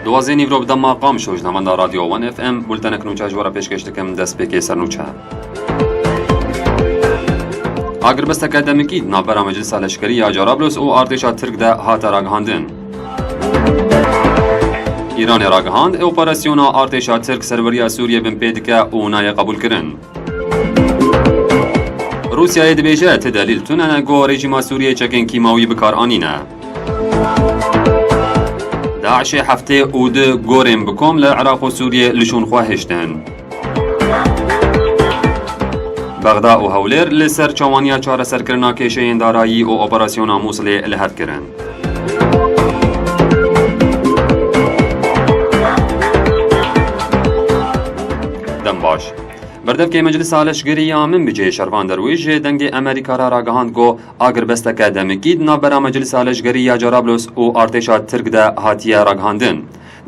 دوازه نیورو بدم مقام شوج نمانده رادیو وان اف ام بولتنک نوچه جوارا پیشکش دکم دست پیکی سر نوچه. اگر بست اکادمیکی نابرا مجلس لشکری یا جرابلس او ارتشا ترک ده هات راگهاندن. ایران راگهاند اپراسیون ارتشا ترک سروریا سوریه بن پیدکه او نای قبول کرن. روسیه دبیجه تدلیل تونن گو رژیم سوریه چکن کیماوی بکار آنینه. داعش هفته اود گورم بکم لعراق و سوریه لشون خواهشتن. بغداد و هولر لسر چوانیا چهار سرکرنا کشین دارایی و اپراسیون موصل لحد کرن. دم باش. بردف که مجلس لشکری من بجه شروان درویش دنگ امریکا را راگهاند گو اگر بست اکادمیکی نابرا مجلس لشکری یا جرابلس و ارتشا ترک ده هاتیه راگهاندن.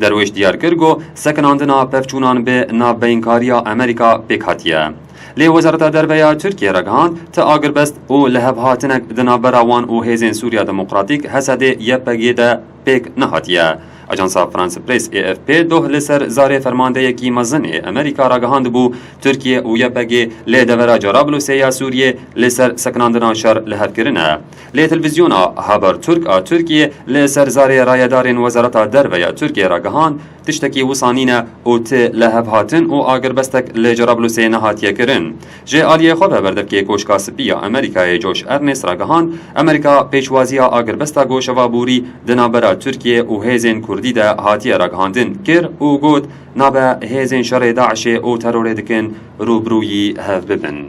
درویش دیار کرگو سکناندنا پفچونان به نابینکاریا امریکا پیک هاتیه. لی وزارت دربیا ترکیه راگهاند تا اگر بست و لحب هاتنک دنابرا وان و هیزن سوریا دموکراتیک حسده یپگی ده پیک نهاتیه. اجانسا فرانس پریس ای اف پی دوه لسر زاره فرمانده یکی مزن امریکا راگهاند بو ترکیه و یپگی لی دورا جرابلس یا سوریه لسر سکناندنا شر لحد کرنه. لی تلویزیون هابر ترک ترکیه لسر زاره رایدارین وزارت دربیا ترکیه راگهاند تشتکی وصانینه او ت لحب هاتن و آگر بستک لی جرابلس نهاتیه کرن. جه آلیه خوب بردف که کوشکا سپیا امریکای جوش ارنس راگهاند امریکا پیشوازیا آگر بستا گوشوا بوری دنابرا ترکیه و هیزن کردی ده هاتیه راگهاندن کر و گود نابا هیزن شر داعش او ترور دکن روبرویی هف ببن.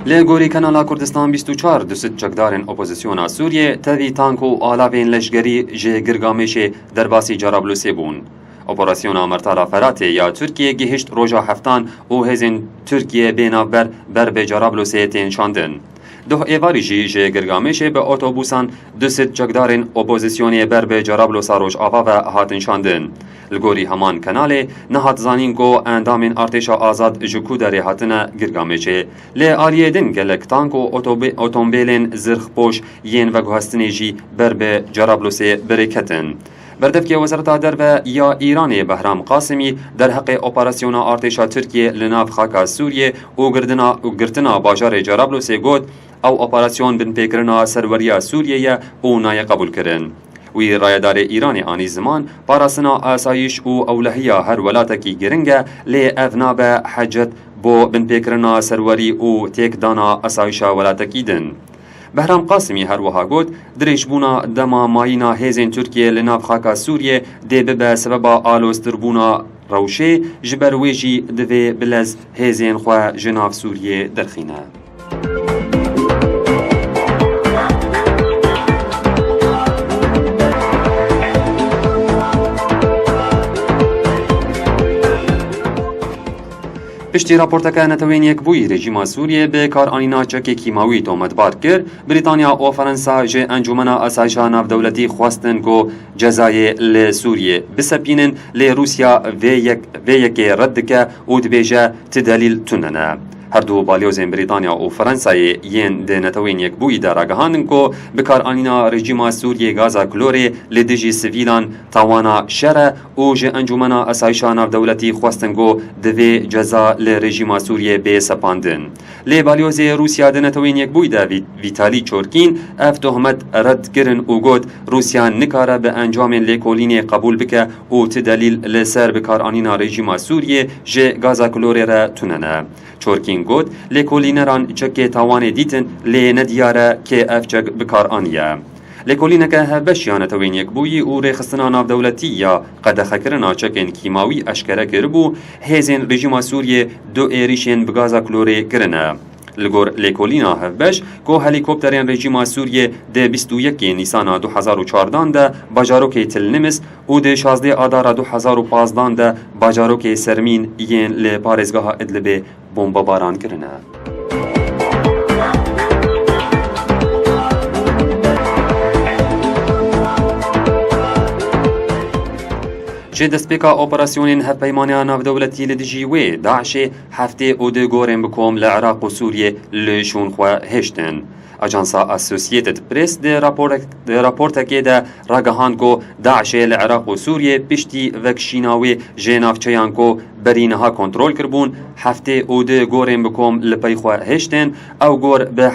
لگوری کانالا کردستان 24 دوست چکدارن اپوزیسیون سوریه تاوی تانک و آلاوین لشگری جه گرگامش درباسی جرابلوسی بون. اپراسیون مرتالا فراته یا ترکیه گهشت روژا هفتان او هزین ترکیه بینابر بر به جرابلوسی تینشاندن. دو ایواری جه گرگامش به اتوبوسان دوست چکدارن اپوزیسیونی بر به جرابلوسا روش آوا و هاتنشاندن. لگوری همان کانال نهات زانین گو اندامین ارتشا آزاد جکو داره هاتنه گرگامشه لی آلیه دن گلک تانک و اتومبیلین زرخ پوش ین و گوهستنی جی بر به جرابلوسی برکتن. بردف که وزارت دربه یا ایران بهرام قاسمی در حق اپراسیون ارتشا ترکیه لناف خاک سوریه و گرتنا باجار جرابلوسی گود او اپراسیون بن پیکرنا سروریا سوریه او نای قبول کرن. وی رایدار ایران آنی زمان پاراسنا آسایش و اولهیا هر ولاتکی گرنگه لی افناب حجت بو بن پیکرنا سروری و تیک دانا آسایشا ولاتکی دن. بهرام قاسمی هر وها گود درش بونا دما ماینا هیزن ترکیه لناف خاکا سوریه دی به سبب آلوستر بونا روشه جبرویجی دوی بلز هیزن خواه جناف سوریه درخینه. پشتی راپورتکه نتوین یک بوی رژیم سوریه به کار آنینا چک کیماوی تومت بار کرد. بریتانیا و فرانسه جه انجمن آسایشا ناف دولتی خواستن گو جزای لسوریه بسپینن لی روسیا و یک رد که او دبیجه تدلیل تننه. هر دو بالیوزین بریتانیا و فرانسه ین ده نتوین یک بوی در آگهاندن که بکار آنینا رژیم سوریه گازا کلوری لدیجی سویلان توانا شره و جه انجمن آسایشا ناف دولتی خواستن گو دوی جزا لرژیم سوریه به سپاندن. لی بالیوز روسیا ده نتوین یک بوی ده ویتالی چورکین اف تهمت رد کرن و گود روسیا نکاره به انجام لیکولین قبول بکه و تدلیل لسر بکار آنینا رژیم سوریه جه گازا کلوری را تننه. چورکین گود لیکولینران چکه تاوان دیتن لی ندیاره که اف چک بکار آنیه. لیکولینکه هبشیانه توین یک بویی او ریخستنا ناف دولتی یا قدخه کرنا چکن کیماوی اشکره کربو هیزن رژیم سوریه دو ایریشین بگازا کلوری کرنه. لگور لیکولینا هفبش که هلیکوپترین رژیم سوریه ده 21 نیسان 2014 ده باجاروک تلنمس و ده 16 آدار 2015 ده باجاروک سرمین یین لپارزگاه ادلب بمباران کرنه. جه دستپیکا اپراسیونین هفپیمانیا نافدولتی لدجی وی داعش هفته او ده گورن بکوم لعراق و سوریه لشون خواه هشتن. اجانسا اسوسییتد پریس ده راپورتکی ده راگهان کو داعش لعراق و سوریه پشتی وکشیناوی جنافچیان کو برینها کنترل کربون هفته او ده گورن بکوم لپی خواه هشتن او گور به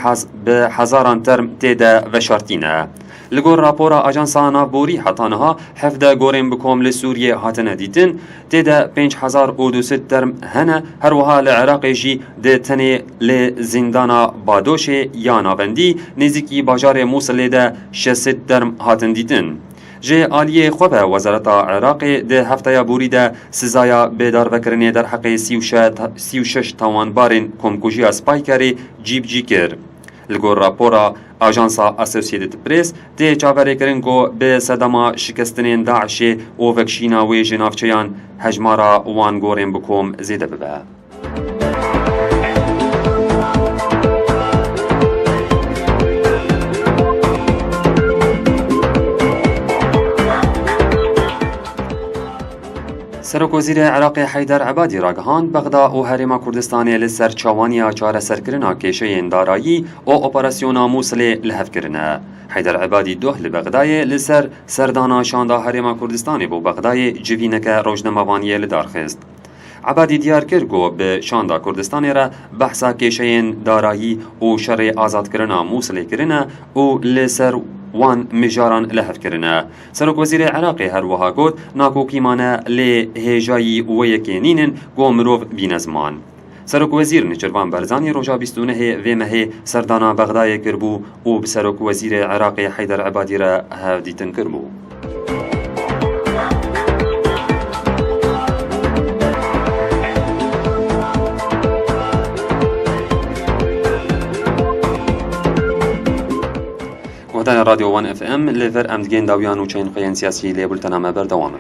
هزاران ترم تیده و شارتینه. لگور راپورا اجانسا نافبوری حتانها حفده گورن بکوم لسوریه هاتنه دیتن تیده 5200 ترم هنه هر وها لعراق جی ده تنه لزندانا بادوش یا نابندی نزیکی باجار موصل ده 600 ترم هاتن دیتن. جه آلیه خوبه وزارت عراق ده هفته بوری ده سزایا بیدار وکرنه در حق 36 توانبارین کمکوژی اسپایکری جیب جی کر. لگور راپورا اجانسا اسوسییتد پریس ده چاوره کرن کو به صدما شکستنین داعش و وکشیناوی جنافچیان هجمارا وان گورن بکوم زیده ببه. سرک وزیر عراق حیدر عبادی راگهاند بغدا و هرما کردستان لسر چوانیا چاره سرکرنا کشه دارایی و اپراسیونا موصل لحف کرنه. حیدر عبادی دوه لبغدای لسر سردانا شاندا هرما کردستان بو بغدای جوینک روشنموانی لدارخست. عبادی دیار کرگو به شاندا کردستان را بحثا کشه دارایی و شر آزاد کرنا موصل کرنه و لسر وان مجاران لحف کرنه. سرک وزیر عراق هر وها گود ناکو کیمانه لی هجایی و یکینینن گو مروف بینزمان. سرک وزیر نچروان برزانی روژا 29 ویمه سردانا بغدای کربو و بسرک وزیر عراق حیدر عبادی را هفدیتن کربو. وهدان راديو 1 اف ام لفر امدگین داویان و چین قیان سیاسی لیبولتنامه بردوامه.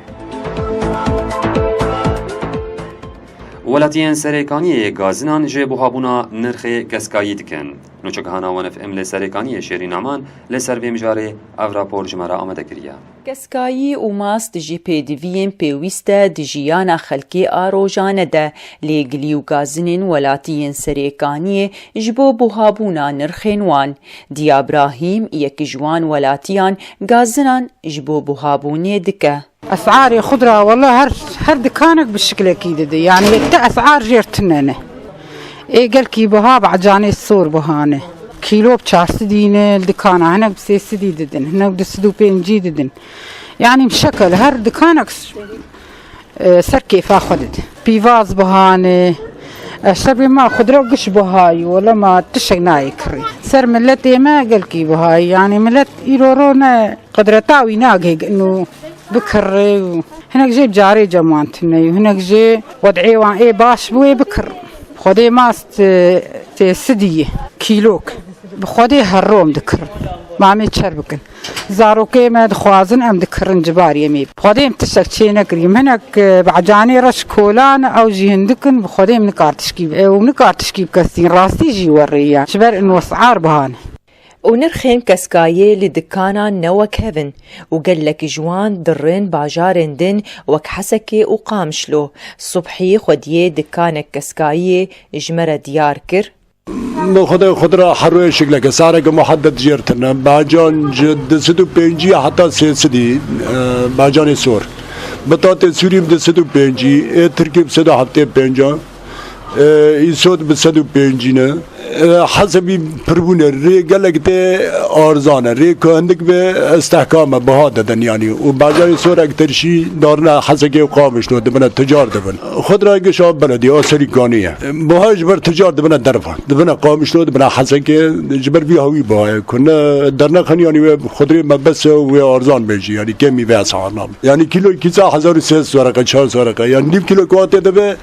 ولاتیان سریکانی گازنان جه بوهابونا نرخ کسکایی دکن. نوچگهانا 1 اف ام لسریکانی شیرین امان لسر ویم جاره او راپور جمعه آمده کریه. کسکایی و ماست جی پیدوین پیوسته دجیانا خلکی آروژانه ده لیگلی و گازنین ولاتیان سریکانی جبو بوهابونا نرخینوان. دیا ابراهیم یک جوان ولاتیان گازنان جبو بوهابونی دکه. أسعار خضرة والله هر دكانك بالشكل أكيد دي يعني أسعار جيرتنانه إيه قال كي بها بعجاني الصور بهانه كيلو بشار سدينه الدكانة هنا بسي سدي ددن هنا بدسدو بينجي ددن يعني مشكل هر دكانك سركي فاخدد بيفاز بهانه شربي ما خضرة وقش بهاي ولا ما تشيناي كري سر ملتي ما قال كي بهاي يعني ملت يرورونا قدرتاوي ناقه إنه بكر هناك جيب جاري جمانتني وهناك جي وضعي وان ايه باش بوي بكر خدي ماست سدية كيلوك بخدي هالروم دكر ما مي تشربكن زاروكي ما دخوازن ام دكرن جبار يمي بخدي متشك شي نقريم هناك بعجاني رش كولان او جي هندكن بخدي منكار تشكيب ومنكار تشكيب كسين راستي جي وريا شبر انو اسعار بهان ونرخين كسكاية لدكانا نوا كيفن وقال لك جوان درين باجارين دن وك حسكي وقامشلو صبحي خديه دكانك كسكاية جمرة ديار كر خضرة حروي شكلك سعرك محدد جيرتنا باجان جد سدو بينجي حتى سيدي باجان سور بطاطا سوري بسدو بينجي تركي بسدو حتى بينجا يسود بسدو بينجينا حسبي بربونه ري قالك ده ارزانه ري كندك به استحكام بهذا يعني وبعدين صورة اكثر شيء دارنا حسكي وقامش لو دبنا تجار دبن خضره شاب بلدي اسري قانيه بهاج بر تجار دبنا درفه دبنا قامش لو دبنا حسكي جبر بي هوي بها كنا درنا خن يعني خضره ما بس وارزان بيجي يعني كمي باسعارنا يعني كيلو كيسا 1600 ورقه 400 ورقه يعني 2 كيلو كوات دبه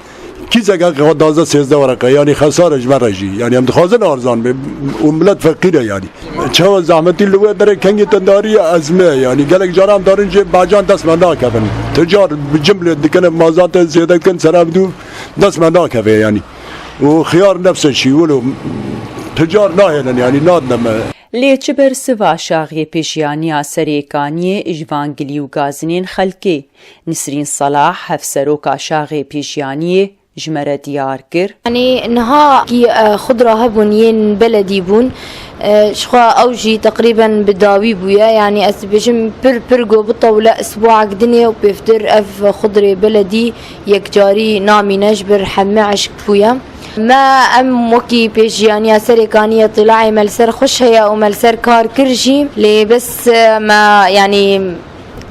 كيزا قاعد 12 13 ورقه يعني خساره جمرجي يعني هم خازن ارزان وملت فقيره يعني چه زحمتي اللي در كنگي تنداري ازمه يعني قالك جارام دارن جي باجان دست مندا كفن تجار بجمله دكن مازات زياده كن سرابدو دست مندا كفي يعني وخيار نفس الشيء ولو تجار ناهلا يعني نادنا لێ چبەر سڤا شاغیە پێشیانیا سەرێکانیە ژڤانگلی و گازنێن خەلکێ نسرین سەلاح هەفسەرۆکا شاغێ پێشیانیە جمرة ديار كر يعني نها كي خضرة هبونيين بلدي بون شخوا أوجي تقريبا بداوي بويا يعني أسبجم برجو بطولة أسبوع دنيا وبيفتر أف خضرة بلدي يكجاري نامي نجبر حمعش بويا ما أم وكي بيجيانيا سريكانية طلعي ملسر خوش هيا وملسر كار كرجي لي بس ما يعني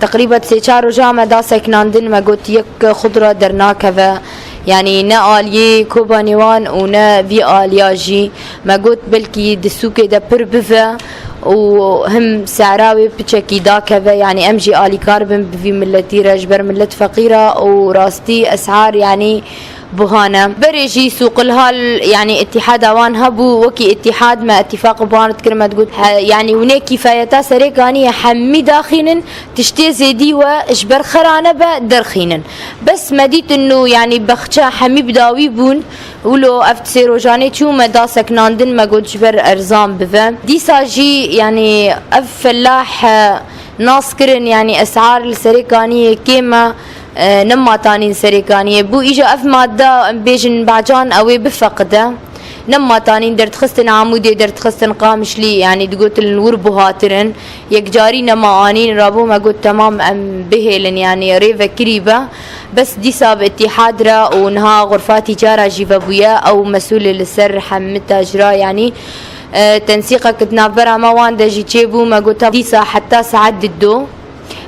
تقريبا سيشارو جامع دا سكناندن ما قلت يك خضرة درناكفا يعني نا آلية كوبانيوان ونا في آلياجي ما قلت بلكي دسوكي دا بربفا وهم سعراوي بتشكي داكفا يعني امجي آلي كاربن بفي ملتي رجبر ملت فقيرة وراستي أسعار يعني بهانا بريجي سوق الهال يعني اتحاد اوان هبو وكي اتحاد ما اتفاق بوان تكرمة تقول يعني هناك كفايتا سريكانية حمي داخينن تشتي زيدي واجبر خرانة بدرخينن بس مديت انه يعني بخشا حمي بداوي بون ولو افتسيرو جاني شو مدا سكناندن ما قلت جبر ارزام بفهم دي ساجي يعني افلاح ناس كرن يعني اسعار السريكانية كيما نما تانين سريكانية بو إجا أف مادة بيجن بعجان أوي بفقده نما تانين درت خستن عمودي درت خستن قامشلي يعني تقول الور بهاترن يكجاري نما آنين رابو ما قلت تمام أم بهيلن يعني ريفا كريبة بس دي صاب اتحاد را ونها غرفات تجارة جيفا بويا أو مسؤول للسر حمتا جرا يعني تنسيقك تنافرها ما وان دجي تشيبو ما قلت ديسا حتى ساعد الدو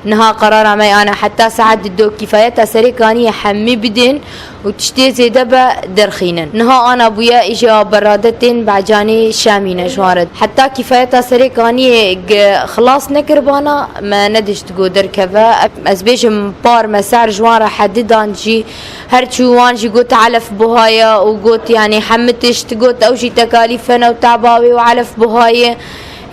نها قرار ماي أنا حتى ساعد الدو كفايتها سريكانية حمي بدين وتشتي زيدبا درخينا نها أنا بويا إجا برادتين بعجاني شامينة جوارد حتى كفايتها سريكانية خلاص نكربانا ما ندش تقو دركفا أزبيجم بار مسار جوارة حددان جي هرچو وانجي قوت علف بهايا وقوت يعني حمتش تقوت أوشي تكاليفنا وتعباوي وعلف بهايا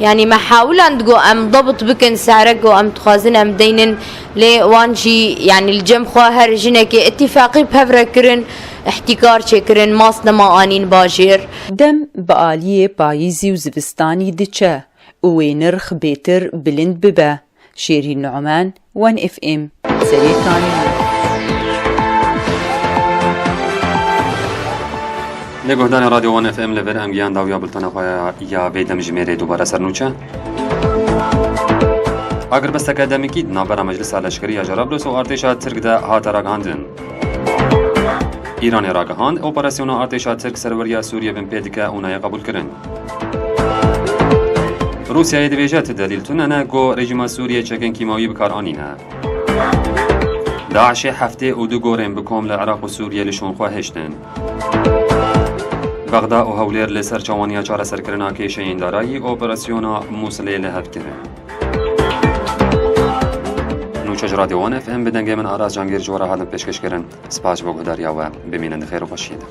يعني ما حاولن تقو ام ضبط بكن سعرك وام تخازن ام دينن لي وانجي يعني الجم خواهر جنكي اتفاقي بهفرة كرن احتكار شكرن ماصنا ما آنين باجير دم بآلية بايزي وزفستاني دچه وينرخ بيتر بلند ببا شيرين نعمان 1 FM سريكاني لگهدان رادیو 1 FM لور ام گیان داویا بلتنا خواه یا بیدم جمیره دوباره سرنوچه اگر بس اکادمیکی نابرا مجلس لشکری یا جرابلس و ارتشا ترک ده هات راگهاندن ایران راگهاند اپراسیون ارتشا ترک سروریا سوریه بن پیدکه اونای قبول کرن روسیای دویجت دلیل توننه گو رژیم سوریه چکن کیماوی بکار آنینه داعش هفته او دو گورن بکوم لعراق و سوریه لشون خواه هشتن بغداد و هولیر لسر چوانیا چاره سرکرنا که شین دارایی اپراسیونا موصله لهب کرد. نوچه رادیو 1 FM بدنگ من آراز جانگیر جوره حالم پیشکش کردن. سپاس بگو دریا و ببینند خیر و خوشید.